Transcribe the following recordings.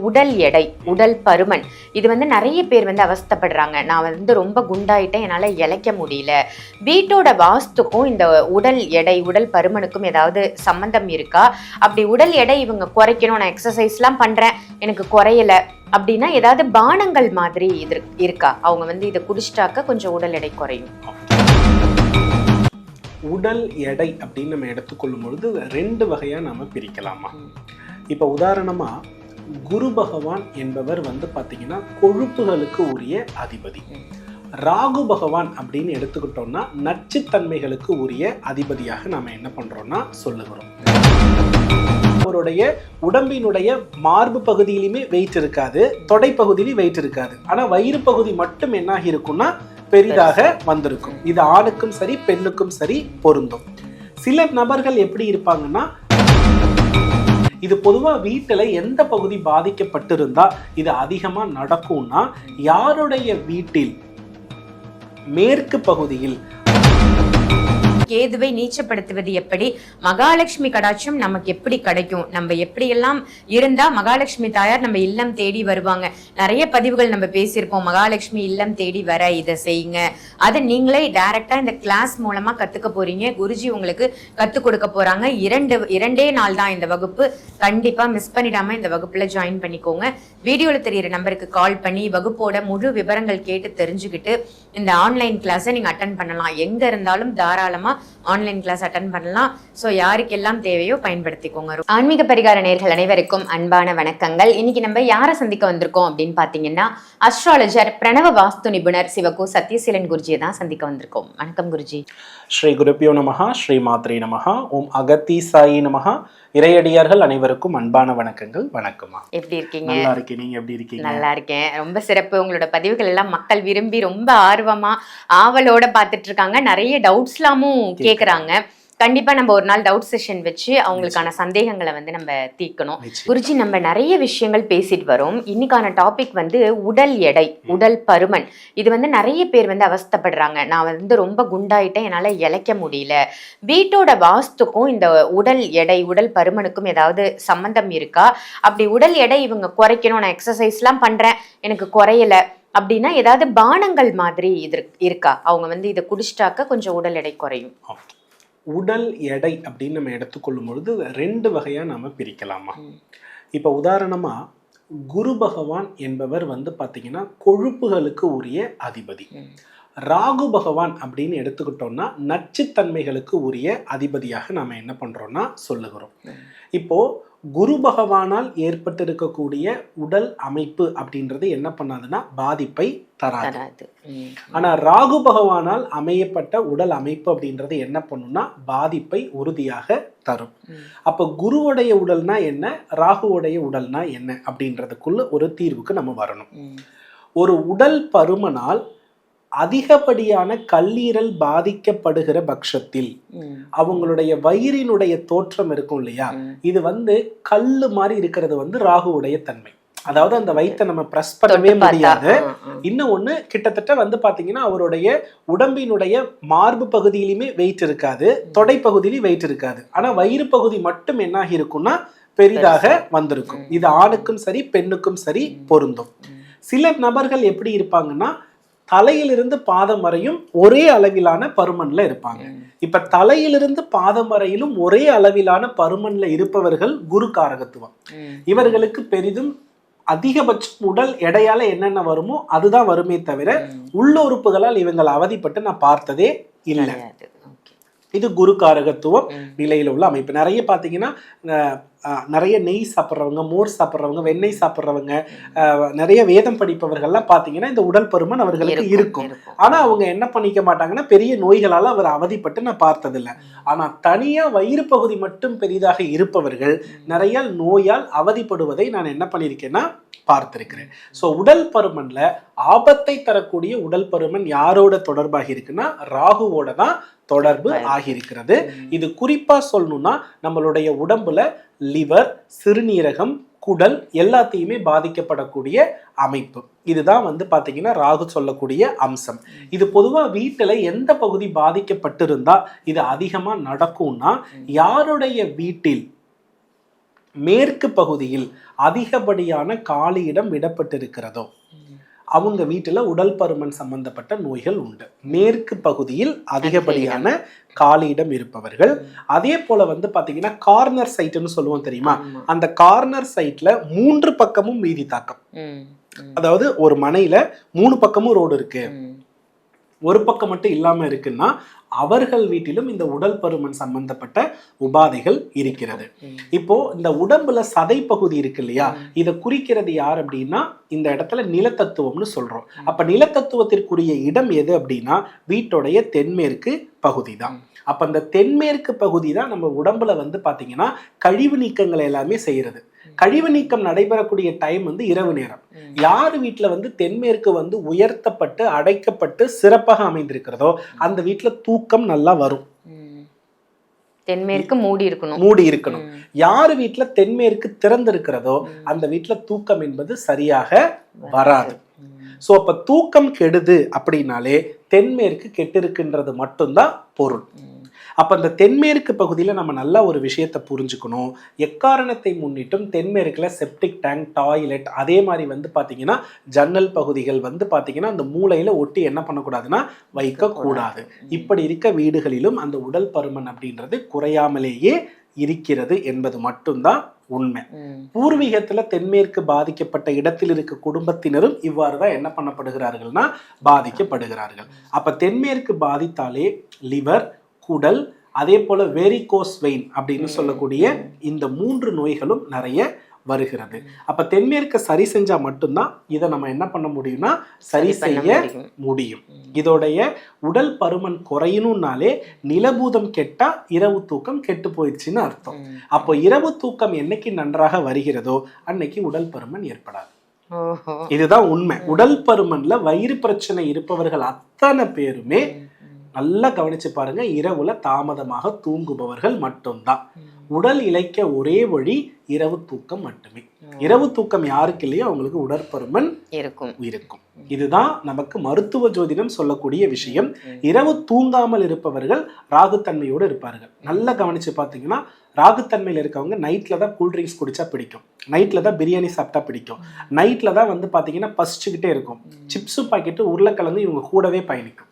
உடல் எடை, உடல் பருமன் இது நிறைய பேர் அவஸ்தைப்படுறாங்க. நான் ரொம்ப குண்டாயிட்டேன், என்னால் இளைக்க முடியல. வீட்டோட வாஸ்துக்கும் இந்த உடல் எடை, உடல் பருமனுக்கும் ஏதாவது சம்பந்தம் இருக்கா? அப்படி உடல் எடை இவங்க குறைக்கணும், நான் எக்ஸசைஸ்லாம் பண்றேன், எனக்கு குறையல அப்படின்னா ஏதாவது பானங்கள் மாதிரி இது இருக்கா? அவங்க இதை குடிச்சிட்டாக்க கொஞ்சம் உடல் எடை குறையும். உடல் எடை அப்படின்னு நம்ம எடுத்துக்கொள்ளும் பொழுது 2 வகையா நாம பிரிக்கலாமா? இப்ப உதாரணமா குரு பகவான் என்பவர் பாத்தீங்கன்னா கொழுப்புகளுக்கு உரிய அதிபதி. ராகு பகவான் அப்படின்னு எடுத்துக்கிட்டோம்னா நச்சுத்தன்மைகளுக்கு உரிய அதிபதியாக நாம என்ன பண்றோம்னா சொல்லுகிறோம். அவருடைய உடம்பினுடைய மார்பு பகுதியிலுமே வெயிட் இருக்காது, தொடை பகுதியிலும் வெயிட் இருக்காது. ஆனா வயிறு பகுதி மட்டும் என்ன இருக்கும்னா பெரிதாக வந்திருக்கும். இது ஆணுக்கும் சரி பெண்ணுக்கும் சரி பொருந்தும். சில நபர்கள் எப்படி இருப்பாங்கன்னா, இது பொதுவா வீட்டுல எந்த பகுதி பாதிக்கப்பட்டிருந்தா இது அதிகமா நடக்கும்னா, யாருடைய வீட்டில் மேற்கு பகுதியில் கேதுவை நீச்சப்படுத்துவது எப்படி, மகாலட்சுமி கடாட்சம் நமக்கு எப்படி கிடைக்கும், நம்ம எப்படியெல்லாம் இருந்தா மகாலட்சுமி தாயார் நம்ம இல்லம் தேடி வருவாங்க. நிறைய பதிவுகள் நம்ம பேசியிருப்போம், மகாலட்சுமி இல்லம் தேடி வர இதை செய்யுங்க. அதை நீங்களே டைரக்டா இந்த கிளாஸ் மூலமா கத்துக்க போறீங்க. குருஜி உங்களுக்கு கத்துக் கொடுக்க போறாங்க. இரண்டே நாள் தான் இந்த வகுப்பு. கண்டிப்பா மிஸ் பண்ணிடாம இந்த வகுப்புல ஜாயின் பண்ணிக்கோங்க. வீடியோல தெரியுற நம்பருக்கு கால் பண்ணி வகுப்போட முழு விவரங்கள் கேட்டு தெரிஞ்சுக்கிட்டு இந்த ஆன்லைன் கிளாஸை நீங்க அட்டன் பண்ணலாம். எங்க இருந்தாலும் தாராளமா ஆன்லைன் கிளாஸ் அட்டன் பண்ணலாம். ஸோ யாருக்கெல்லாம் தேவையோ பயன்படுத்திக்கோங்க. ஆன்மீக பரிகார நேயர்கள் அனைவருக்கும் அன்பான வணக்கங்கள். இன்னைக்கு நம்ம யாரை சந்திக்க வந்திருக்கோம் அப்படின்னு பாத்தீங்கன்னா, அஸ்ட்ராலஜர், பிரணவ வாஸ்து நிபுணர் சிவகு சத்யசீலன் குருஜியை தான் சந்திக்க வந்திருக்கோம். வணக்கம் குருஜி. ஸ்ரீ குருப்பியோ நமஹா, ஸ்ரீ மாத்ரே நமஹா, ஓம் அகத்தி சாயி நமஹா. இறையடியார்கள் அனைவருக்கும் அன்பான வணக்கங்கள். வணக்கமா, எப்படி இருக்கீங்க? நல்லா இருக்கேன், நீங்க எப்படி இருக்கீங்க? நல்லா இருக்கேன், ரொம்ப சிறப்பு. உங்களோட பதிவுகள் எல்லாம் மக்கள் விரும்பி ரொம்ப ஆர்வமா ஆவலோட பாத்துட்டு இருக்காங்க. நிறைய டவுட்ஸ்லாமும் கேக்குறாங்க. கண்டிப்பா நம்ம ஒரு நாள் டவுட் செஷன் வச்சு அவங்களுக்கான சந்தேகங்களை நம்ம தீர்க்கணும். குருஜி, நம்ம நிறைய விஷயங்கள் பேசிட்டு வரோம். இன்னைக்கான டாபிக் உடல் எடை, உடல் பருமன் இது நிறைய பேர் அவஸ்தைப்படுறாங்க. நான் ரொம்ப குண்டாயிட்டேன், என்னால இளைக்க முடியல. வீட்டோட வாஸ்துக்கும் இந்த உடல் எடை, உடல் பருமனுக்கும் ஏதாவது சம்பந்தம் இருக்கா? அப்படி உடல் எடை இவங்க குறைக்கணும், நான் எக்ஸசைஸ்லாம் பண்றேன், எனக்கு குறையல அப்படின்னா ஏதாவது பானங்கள் மாதிரி இது இருக்கா? அவங்க இதை குடிச்சிட்டாக்க கொஞ்சம் உடல் எடை குறையும். உடல் எடை அப்படின்னு நம்ம எடுத்துக்கொள்ளும் பொழுது 2 வகையா நாம பிரிக்கலாமா? இப்ப உதாரணமா குரு பகவான் என்பவர் பாத்தீங்கன்னா கொழுப்புகளுக்கு உரிய அதிபதி. ராகு பகவான் அப்படின்னு எடுத்துக்கிட்டோம்னா நச்சுத்தன்மைகளுக்கு உரிய அதிபதியாக நாம என்ன பண்றோம்னா சொல்லுகிறோம். இப்போ குரு பகவானால் ஏற்பட்டிருக்கக்கூடிய உடல் அமைப்பு அப்படின்றது என்ன பண்ணாதுன்னா பாதிப்பை தராது. ஆனா ராகு பகவானால் அமையப்பட்ட உடல் அமைப்பு அப்படின்றது என்ன பண்ணும்னா பாதிப்பை உறுதியாக தரும். அப்ப குருவுடைய உடல்னா என்ன, ராகுவுடைய உடல்னா என்ன அப்படின்றதுக்குள்ள ஒரு தீர்வுக்கு நம்ம வரணும். ஒரு உடல் பருமனால் அதிகப்படியான கல்லீரல் பாதிக்கப்படுகிற பட்சத்தில் அவங்களுடைய வயிறினுடைய தோற்றம் இருக்கும் இல்லையா, இது கல்லு மாதிரி இருக்கிறது ராகுவுடைய தன்மை. அதாவது அந்த வயித்தை நம்ம பிரஸ் பண்ணவே முடியாது. இன்னொன்னு கிட்டத்தட்ட பாத்தீங்கன்னா அவருடைய உடம்பினுடைய மார்பு பகுதியிலுமே வெயிட் இருக்காது, தொடை பகுதியிலும் வெயிட் இருக்காது. ஆனா வயிறு பகுதி மட்டும் என்ன இருக்கும்னா பெரிதாக வந்திருக்கும். இது ஆணுக்கும் சரி பெண்ணுக்கும் சரி பொருந்தும். சில நபர்கள் எப்படி இருப்பாங்கன்னா, தலையிலிருந்து பாதம் வரையும் ஒரே அளவிலான பருமன்ல இருப்பாங்க. இப்ப தலையிலிருந்து பாதம் வரையிலும் ஒரே அளவிலான பருமன்ல இருப்பவர்கள் குரு காரகத்துவம். இவர்களுக்கு பெரிதும் அதிகபட்சம் உடல் எடையால என்னென்ன வருமோ அதுதான் வருமே தவிர உள்ள உறுப்புகளால் இவங்களை அவதிப்பட்டு நான் பார்த்ததே இல்லை. இது குரு காரகத்துவம் நிலையில உள்ள அமைப்பு. நிறைய பாத்தீங்கன்னா நிறைய நெய் சாப்பிட்றவங்க, மோர் சாப்பிட்றவங்க, வெண்ணெய் சாப்பிட்றவங்க, நிறைய வேதம் படிப்பவர்கள்லாம் பாத்தீங்கன்னா இந்த உடல் பருமன் அவர்களுக்கு இருக்கும். ஆனா அவங்க என்ன பண்ணிக்க மாட்டாங்கன்னா பெரிய நோய்களால அவர் அவதிப்பட்டு நான் பார்த்ததில்லை. ஆனா தனியா வயிறு பகுதி மட்டும் பெரிதாக இருப்பவர்கள் நிறைய நோயால் அவதிப்படுவதை நான் என்ன பண்ணியிருக்கேன்னா பார்த்திருக்கிறேன். ஸோ உடல் பருமன்ல ஆபத்தை தரக்கூடிய உடல் பருமன் யாரோட தொடர்பாகி இருக்குன்னா ராகுவோட தான் தொடர்பு ஆகியிருக்கிறது. இது குறிப்பா சொல்லணும்னா நம்மளுடைய உடம்புல லிவர், சிறுநீரகம், குடல் எல்லாத்தையுமே பாதிக்கப்படக்கூடிய அமைப்பு. இதுதான் பாத்தீங்கன்னா ராகு சொல்லக்கூடிய அம்சம். இது பொதுவா வீட்டுல எந்த பகுதி பாதிக்கப்பட்டிருந்தா இது அதிகமா நடக்கும்னா, யாருடைய வீட்டில் மேற்கு பகுதியில் அதிகப்படியான காலியிடம் விடப்பட்டிருக்கிறதோ அவங்க வீட்டுல உடல் பருமன் சம்பந்தப்பட்ட நோய்கள் உண்டு. மேற்கு பகுதியில் அதிகப்படியான காலியிடம் இருப்பவர்கள். அதே போல வந்து பாத்தீங்கன்னா கார்னர் சைட்னு சொல்லுவோம் தெரியுமா, அந்த கார்னர் சைட்ல 3 பக்கமும் வீதி தாக்கம். அதாவது ஒரு மனையில 3 பக்கமும் ரோடு இருக்கு, ஒரு பக்கம் மட்டும் இல்லாம இருக்குன்னா அவர்கள் வீட்டிலும் இந்த உடல் பருமன் சம்பந்தப்பட்ட உபாதைகள் இருக்கிறது. இப்போ இந்த உடம்புல சதை பகுதி இருக்கு இல்லையா, இதை குறிக்கிறது யார் அப்படின்னா இந்த இடத்துல நிலத்தத்துவம்னு சொல்றோம். அப்ப நிலத்தத்துவத்திற்குரிய இடம் எது அப்படின்னா வீட்டுடைய தென்மேற்கு பகுதி தான். அப்ப அந்த தென்மேற்கு பகுதி தான் நம்ம உடம்புல வந்து பாத்தீங்கன்னா கழிவு நீக்கங்கள் எல்லாமே செய்யறது. கழிவு நீக்கம் நடைபெறக்கூடிய டைம் வந்து இரவு நேரம். யார் வீட்டுல வந்து தென்மேற்கு வந்து உயர்த்தப்பட்டு அடைக்கப்பட்டு சிறப்பாக அமைந்திருக்கிறதோ அந்த வீட்டுல தூக்கம் நல்லா வரும். தென்மேற்கு மூடி இருக்கணும். யாரு வீட்டுல தென்மேற்கு திறந்து இருக்கிறதோ அந்த வீட்டுல தூக்கம் என்பது சரியாக வராது. சோ அப்ப தூக்கம் கெடுது அப்படின்னாலே தென்மேற்கு கெட்டு இருக்கின்றது மட்டும்தான் பொருள். அப்ப அந்த தென்மேற்கு பகுதியில நம்ம நல்ல ஒரு விஷயத்தை புரிஞ்சுக்கணும். எக்காரணத்தை முன்னிட்டும் தென்மேற்குல செப்டிக் டேங்க், டாய்லெட், அதே மாதிரி வந்து பாத்தீங்கன்னா ஜன்னல் பகுதிகள் வந்து பாத்தீங்கன்னா அந்த மூலையில ஒட்டி என்ன பண்ணக்கூடாதுன்னா வைக்க கூடாது. இப்படி இருக்க வீடுகளிலும் அந்த உடல் பருமன் அப்படின்றது குறையாமலேயே இருக்கிறது என்பது மட்டும்தான் உண்மை. பூர்வீகத்துல தென்மேற்கு பாதிக்கப்பட்ட இடத்தில் இருக்க குடும்பத்தினரும் இவ்வாறுதான் என்ன பண்ணப்படுகிறார்கள்னா பாதிக்கப்படுகிறார்கள். அப்ப தென்மேற்கு பாதித்தாலே லிவர், குடல், அதே போல வெரிகோஸ் வெயின் அப்படின்னு சொல்லக்கூடிய இந்த 3 நோய்களும் நிறைய வருகிறது. அப்ப தென்மேற்க சரி செஞ்சா மட்டும்தான் இதை நம்ம என்ன பண்ண முடியும்னா சரி செய்ய முடியும். இதோடைய உடல் பருமன் குறையணும்னாலே நிலபூதம் கெட்டா இரவு தூக்கம் கெட்டு போயிடுச்சுன்னு அர்த்தம். அப்போ இரவு தூக்கம் என்னைக்கு நன்றாக வருகிறதோ அன்னைக்கு உடல் பருமன் ஏற்படாது. இதுதான் உண்மை. உடல் பருமன்ல வயிறு பிரச்சனை இருப்பவர்கள் அத்தனை பேருமே நல்லா கவனிச்சு பாருங்க, இரவுல தாமதமாக தூங்குபவர்கள் மட்டும்தான். உடல் இளைக்க ஒரே வழி இரவு தூக்கம் மட்டுமே. இரவு தூக்கம் யாருக்கு இல்லையோ அவங்களுக்கு உடற்பருமன் இருக்கும். இதுதான் நமக்கு மருத்துவ ஜோதிடம் சொல்லக்கூடிய விஷயம். இரவு தூங்காமல் இருப்பவர்கள் ராகுத்தன்மையோடு இருப்பார்கள். நல்லா கவனிச்சு பார்த்தீங்கன்னா ராகுத்தன்மையில் இருக்கவங்க நைட்ல தான் கூல்ட்ரிங்க்ஸ் குடிச்சா பிடிக்கும், நைட்ல தான் பிரியாணி சாப்பிட்டா பிடிக்கும், நைட்ல தான் வந்து பாத்தீங்கன்னா பசிச்சுக்கிட்டே இருக்கும், சிப்ஸு பாக்கெட்டு உருளைக்கிழங்கு இவங்க கூடவே பயணிக்கும்.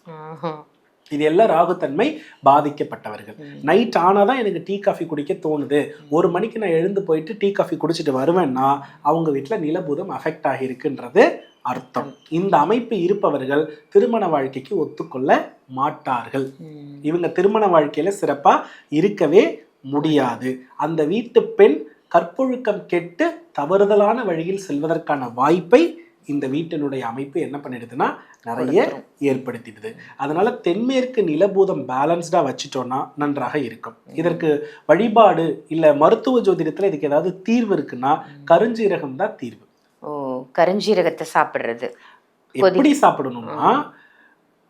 இது எல்லாம் ராகுத்தன்மை பாதிக்கப்பட்டவர்கள். நைட் ஆனாதான் எனக்கு டீ காஃபி குடிக்க தோணுது, 1 மணிக்கு நான் எழுந்து போயிட்டு டீ காஃபி குடிச்சிட்டு வருவேன்னா அவங்க வீட்டுல நிலபூதம் அஃபெக்ட் ஆகியிருக்குன்றது அர்த்தம். இந்த அமைப்பு இருப்பவர்கள் திருமண வாழ்க்கைக்கு ஒத்துக்கொள்ள மாட்டார்கள். இவங்க திருமண வாழ்க்கையில சிறப்பா இருக்கவே முடியாது. அந்த வீட்டு பெண் கற்பொழுக்கம் கெட்டு தவறுதலான வழியில் செல்வதற்கான வாய்ப்பை இந்த வீட்டினுடைய அமைப்பு என்ன பண்ணிடுதுன்னா நிறைய ஏற்படுத்திடுது. அதனால தென்மேற்கு நிலபூதம் பேலன்ஸ்டா வச்சுட்டோம்னா நன்றாக இருக்கும். இதற்கு வழிபாடு இல்ல மருத்துவ ஜோதிடத்துல இதுக்கு ஏதாவது தீர்வு இருக்குன்னா கருஞ்சீரகம் தான் தீர்வு. கருஞ்சீரகத்தை சாப்பிடுறது எப்படி சாப்பிடணும்னா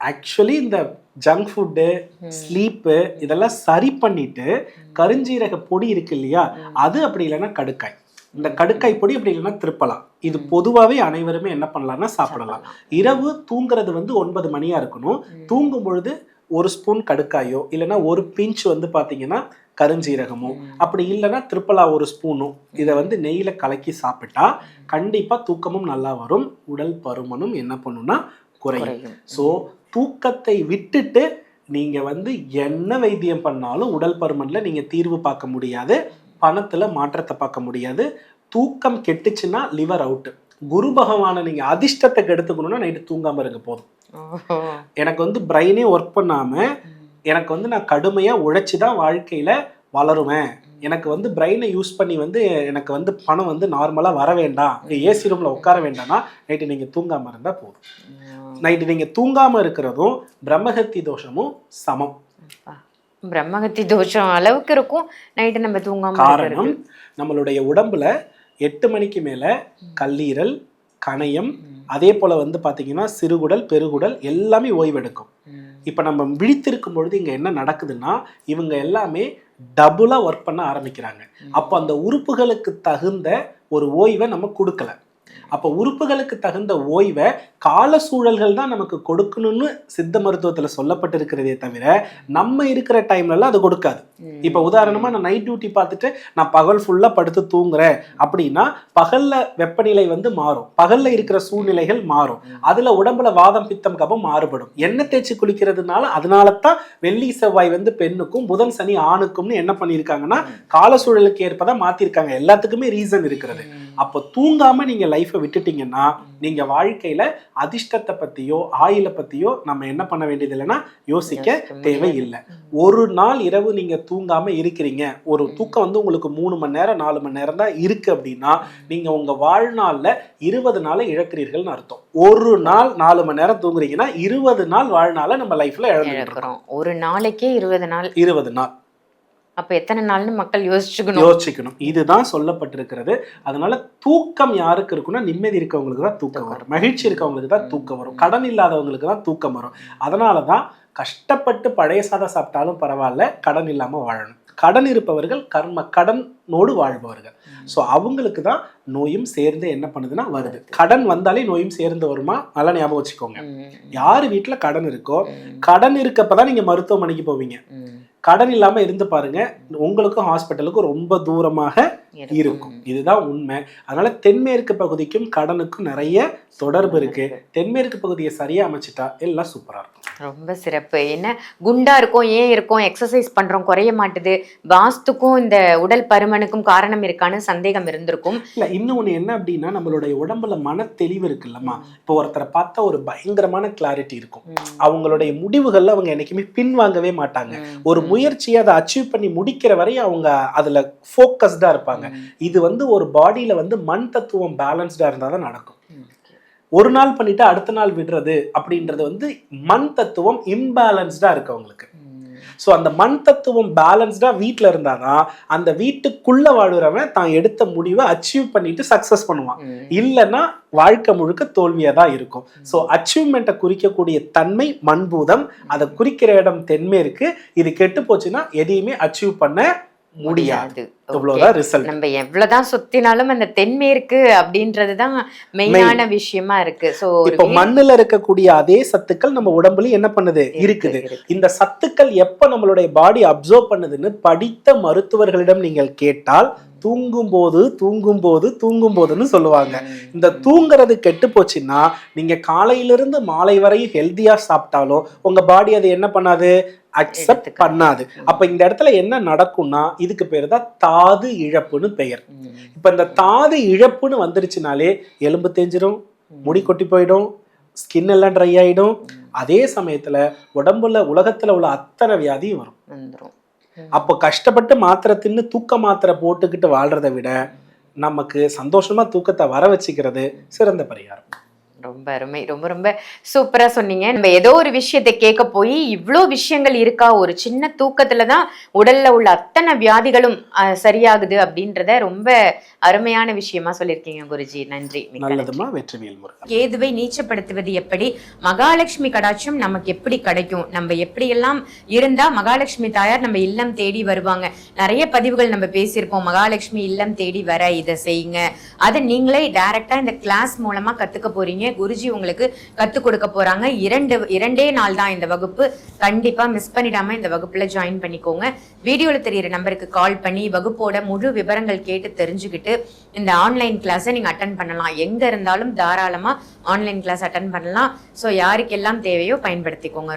ஆக்சுவலி இந்த ஜங்க் ஃபுட்டு, ஸ்லீப்பு இதெல்லாம் சரி பண்ணிட்டு கருஞ்சீரக பொடி இருக்கு இல்லையா, அது அப்படி இல்லைன்னா கடுக்காய், இந்த கடுக்காய் பொடி அப்படி இல்லைன்னா திருப்பலாம். இது பொதுவாகவே அனைவருமே என்ன பண்ணலாம்னா சாப்பிடலாம். இரவு தூங்குறது வந்து 9 மணியா இருக்கணும். தூங்கும் பொழுது 1 ஸ்பூன் கடுக்காயோ இல்லைன்னா 1 பிஞ்ச் வந்து பாத்தீங்கன்னா கருஞ்சீரகமோ, அப்படி இல்லைன்னா திருப்பலா 1 ஸ்பூனும் இதை வந்து நெய்யில கலக்கி சாப்பிட்டா கண்டிப்பா தூக்கமும் நல்லா வரும், உடல் பருமனும் என்ன பண்ணும்னா குறையும். ஸோ தூக்கத்தை விட்டுட்டு நீங்க வந்து என்ன வைத்தியம் பண்ணாலும் உடல் பருமன்ல நீங்க தீர்வு பார்க்க முடியாது, பணத்துல மாற்றத்தை பார்க்க முடியாது. தூக்கம் கெட்டுச்சுன்னா லிவர் அவுட். குரு பகவானை நீங்க அதிர்ஷ்டத்தை கெடுத்துக்கணும்னா நைட்டு தூங்காம இருக்க போதும். எனக்கு வந்து பிரெயினே ஒர்க் பண்ணாம எனக்கு வந்து நான் கடுமையா உழைச்சிதான் வாழ்க்கையில வளருவேன், எனக்கு வந்து பிரெயினை யூஸ் பண்ணி வந்து எனக்கு வந்து பணம் வந்து நார்மலா வர வேண்டாம், ஏசி ரூம்ல உட்கார வேண்டாம்னா நைட்டு நீங்க தூங்காம இருந்தா போதும். நைட்டு நீங்க தூங்காம இருக்கிறதும் பிரம்மஹத்தி தோஷமும் சமம். பிரம்மஹத்தி தோஷம் அளவுக்கு இருக்கும் நைட்டு நம்ம தூங்காம. காரணம் நம்மளுடைய உடம்புல 8 மணிக்கு மேல கல்லீரல், கணையம், அதே போல வந்து பாத்தீங்கன்னா சிறுகுடல், பெருகுடல் எல்லாமே ஓய்வெடுக்கும். இப்ப நம்ம விழித்திருக்கும் பொழுது இங்க என்ன நடக்குதுன்னா இவங்க எல்லாமே டபுளா ஒர்க் பண்ண ஆரம்பிக்கிறாங்க. அப்போ அந்த உறுப்புகளுக்கு தகுந்த ஒரு ஓய்வை நம்ம கொடுக்கல. அப்போ உறுப்புகளுக்கு தகுந்த ஓய்வை கால சூழல்கள் தான் நமக்கு கொடுக்கணும்னு சித்த மருத்துவத்துல சொல்லப்பட்டிருக்கிறதே தவிர நம்ம இருக்கிற டைம்ல அது கொடுக்காது. இப்ப உதாரணமா நான் நைட் டியூட்டி பார்த்துட்டு நான் பகல் ஃபுல்லா படுத்து தூங்குறேன் அப்படின்னா பகல்ல வெப்பநிலை வந்து மாறும், பகல்ல இருக்கிற சூழ்நிலைகள் மாறும், அதுல உடம்புல வாதம் பித்தம் கபம் மாறுபடும். எண்ணெய் தேய்ச்சி குளிக்கிறதுனால அதனால தான் வெள்ளி செவ்வாய் வந்து பெண்ணுக்கும் புதன் சனி ஆணுக்கும்னு என்ன பண்ணியிருக்காங்கன்னா கால சூழலுக்கு ஏற்பதான் மாத்திருக்காங்க. எல்லாத்துக்குமே ரீசன் இருக்கிறது. அப்போ தூங்காம நீங்க லைஃபை விட்டுட்டீங்கன்னா நீங்க வாழ்க்கையில அதிர்ஷ்டத்தை பத்தியோ ஆயில பத்தியோ நம்ம என்ன பண்ண வேண்டியது இல்லைன்னா யோசிக்க தேவையில்லை. ஒரு நாள் இரவு நீங்க தூங்காம இருக்கிறீங்க, ஒரு தூக்கம் வந்து உங்களுக்கு 3 மணி நேரம் 4 மணி நேரம் தான் இருக்கு அப்படின்னா நீங்க உங்க வாழ்நாள்ல 20 நாளை இழக்கிறீர்கள்னு அர்த்தம். ஒரு நாள் 4 மணி நேரம் தூங்குறீங்கன்னா 20 நாள் வாழ்நாள நம்ம லைஃப்ல இழந்துக்கிறோம். ஒரு நாளைக்கே 20 நாள். 20 நாள். அப்ப எத்தனை நாள்னு மக்கள் யோசிச்சுக்கணும். இதுதான் சொல்லப்பட்டிருக்கிறது. அதனால தூக்கம் யாருக்கு இருக்குன்னா நிம்மதி இருக்கவங்களுக்கு தான் தூக்கம் வரும், மகிழ்ச்சி இருக்கவங்களுக்கு தான் தூக்கம் வரும், கடன் இல்லாதவங்களுக்கு தான் தூக்கம் வரும். அதனாலதான் கஷ்டப்பட்டு பழைய சாதம் சாப்பிட்டாலும் பரவாயில்ல, கடன் இல்லாம வாழணும். கடன் இருப்பவர்கள் கடனோடு வாழ்பவர்கள். ஸோ அவங்களுக்கு தான் நோயும் சேர்ந்து என்ன பண்ணுதுன்னா வருது. கடன் வந்தாலே நோயும் சேர்ந்து வருமா, நல்லா ஞாபகம் வச்சுக்கோங்க. யாரு வீட்டுல கடன் இருக்கோ, கடன் இருக்கப்பதான் நீங்க மருத்துவமனைக்கு போவீங்க. கடன் இல்லாம இருந்து பாருங்க, உங்களுக்கும் ஹாஸ்பிட்டலுக்கும் ரொம்ப தூரமாக இருக்கும். இதுதான் உண்மை. அதனால தென்மேற்கு பகுதிக்கும் கடனுக்கும் நிறைய தொடர்பு இருக்கு. தென்மேற்கு பகுதியை சரியா அமைச்சிட்டா எல்லாம் சூப்பரா இருக்கும். ரொம்ப சிறப்பு. என்ன குண்டா இருக்கும், ஏன் இருக்கும், எக்ஸசைஸ் பண்றோம் குறைய மாட்டுது, வாஸ்துக்கும் இந்த உடல் பருமனுக்கும் காரணம் இருக்கான்னு சந்தேகம் இருந்திருக்கும். இல்ல இன்னொன்னு என்ன அப்படின்னா, நம்மளுடைய உடம்புல மன தெளிவு இருக்குல்லம்மா. இப்போ ஒருத்தரை பார்த்தா ஒரு பயங்கரமான கிளாரிட்டி இருக்கும். அவங்களுடைய முடிவுகள்ல அவங்க என்னைக்குமே பின்வாங்கவே மாட்டாங்க. ஒரு முயற்சியை அதை அச்சீவ் பண்ணி முடிக்கிற வரையும் அவங்க அதுல ஃபோக்கஸ்டா இருப்பாங்க. இது வந்து ஒரு பாடியில வந்து மண் தத்துவம் பேலன்ஸ்டா இருந்தாதான் நடக்கும். ஒரு நாள் பண்ணிட்டு அடுத்த நாள் விடுறது அப்படின்றது வந்து மண் தத்துவம் இம்பேலன்ஸ்டா இருக்கு அவங்களுக்கு. ஸோ அந்த மண் தத்துவம் பேலன்ஸ்டா வீட்டில் இருந்தாதான் அந்த வீட்டுக்குள்ள வாழ்கிறவன் தான் எடுத்த முடிவை அச்சீவ் பண்ணிட்டு சக்சஸ் பண்ணுவான். இல்லைன்னா வாழ்க்கை முழுக்க தோல்வியா தான் இருக்கும். ஸோ அச்சீவ்மெண்ட்டை குறிக்கக்கூடிய தன்மை மண்பூதம், அதை குறிக்கிற இடம் தென்மேற்கு. இது கெட்டு போச்சுன்னா எதையுமே அச்சீவ் பண்ண முடியாது. நம்ம எவ்வளவுதான் சுத்தினாலும் அந்த தென்மேற்கு அப்படின்றதுதான் மெயினான விஷயமா இருக்கு. சோ இப்போ மண்ணுல இருக்கக்கூடிய அதே சத்துக்கள் நம்ம உடம்புல என்ன பண்ணுது இருக்குது. இந்த சத்துக்கள் எப்ப நம்மளுடைய பாடி அப்சர்வ் பண்ணுதுன்னு படித்த மருத்துவர்களிடம் நீங்கள் கேட்டால் தூங்கும் போதுன்னு சொல்லுவாங்க. இந்த தூங்குறது கெட்டு போச்சுன்னா நீங்க காலையிலிருந்து மாலை வரையும் ஹெல்தியா சாப்பிட்டாலும் உங்க பாடி அதை என்ன பண்ணாது, அக்செப்ட் பண்ணாது. அப்ப இந்த இடத்துல என்ன நடக்கும்னா இதுக்கு பேரு தான் தாது இழப்புன்னு பெயர். இப்ப இந்த தாது இழப்புன்னு வந்துருச்சுனாலே எலும்பு தேஞ்சிரும், முடி கொட்டி போயிடும், ஸ்கின் எல்லாம் ட்ரை ஆயிடும். அதே சமயத்துல உடம்புல உலகத்துல உள்ள அத்தனை வியாதியும் வரும். அப்போ கஷ்டப்பட்டு மாத்திரை தின்னு தூக்க மாத்திரை போட்டுக்கிட்டு வாழ்றதை விட நமக்கு சந்தோஷமா தூக்கத்தை வர வச்சுக்கிறது சிறந்த பரிகாரம். ரொம்ப அருமை. ரொம்ப ரொம்ப சூப்பரா சொன்னீங்க. நம்ம ஏதோ ஒரு விஷயத்தை கேட்க போய் இவ்வளோ விஷயங்கள் இருக்கா, ஒரு சின்ன தூக்கத்துலதான் உடல்ல உள்ள அத்தனை வியாதிகளும் சரியாகுது அப்படின்றத ரொம்ப அருமையான விஷயமா சொல்லியிருக்கீங்க குருஜி. நன்றி. நல்லதுமா. வெற்றிவேல் முருகன். கேதுவை நீச்சப்படுத்துவது எப்படி, மகாலட்சுமி கடாட்சம் நமக்கு எப்படி கிடைக்கும், நம்ம எப்படியெல்லாம் இருந்தா மகாலட்சுமி தாயார் நம்ம இல்லம் தேடி வருவாங்க. நிறைய பதிவுகள் நம்ம பேசியிருப்போம். மகாலட்சுமி இல்லம் தேடி வர இதை செய்யுங்க, அதை நீங்களே டைரக்டா இந்த கிளாஸ் மூலமா கத்துக்க போறீங்க. குருஜி உங்களுக்கு கத்துக் கொடுக்க போறாங்க. இரண்டே நாள் தான் இந்த வகுப்பு. கண்டிப்பா மிஸ் பண்ணிடாம இந்த வகுப்புல ஜாயின் பண்ணிக்கோங்க. வீடியோல தெரியுற நம்பருக்கு கால் பண்ணி வகுப்போட முழு விவரங்கள் கேட்டு தெரிஞ்சுக்கிட்டு இந்த ஆன்லைன் கிளாஸை நீங்க அட்டன் பண்ணலாம். எங்க இருந்தாலும் தாராளமா ஆன்லைன் கிளாஸ் அட்டன் பண்ணலாம். ஸோ யாருக்கெல்லாம் தேவையோ பயன்படுத்திக்கோங்க.